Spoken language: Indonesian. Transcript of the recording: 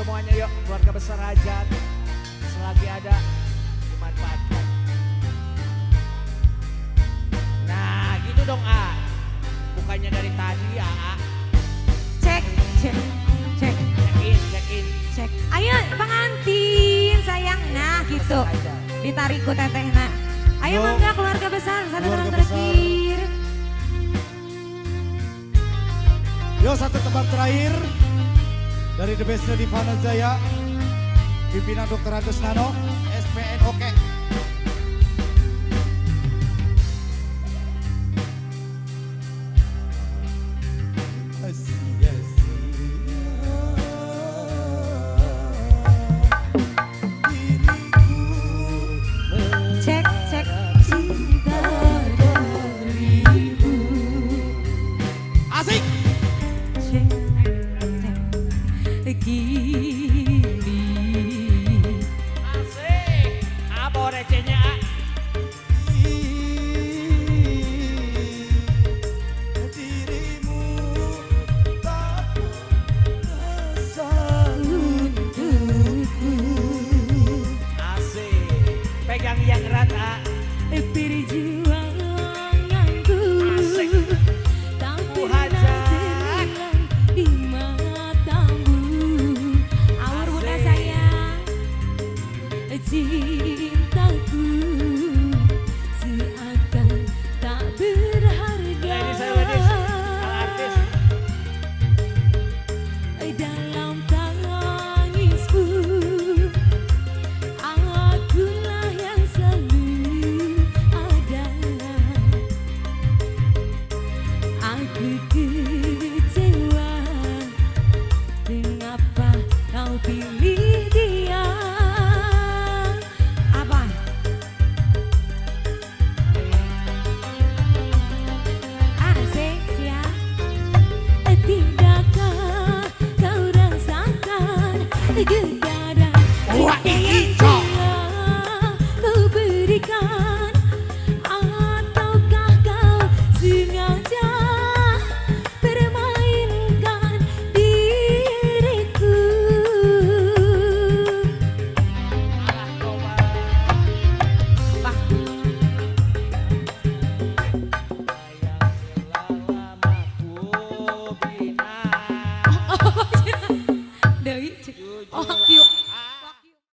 semuanya yuk, keluarga besar Hajat. Selagi ada, dimanfaatkan. Nah gitu dong A. Bukannya dari tadi ya A. Cek, cek, cek. Check in. Cek. Ayo pengantin sayang. Nah gitu. Ditarik ku teteh nak. Ayo Yuk. mangga keluarga besar. Satu Keluarga orang besar. terakhir. Yo satu tebak terakhir dari The Best di Fana Jaya, pimpinan Dr. Agus Nano, SPN Oke. Cek, cek. Cinta darimu. Asik. Cek, cek. Gini. Asik. Apa recehnya A? Dirimu tak rasa. Untukku. Asik. Pegang yang erat A. Perjuanganku Asik. tak Bu pernah Hajat. terhilang di matamu. Awur bunda Asik. sayang, cintaku seakan tak berharga. Ladies and ladies, Kang artis. Dalam tangisku, akulah yang selalu ada. Aku kecewa, mengapa kau pilih dia? Apa? Asik ya. Tidakkah kau rasakan getaran Wah, cinta yang ini, Cok. telah kau berikan?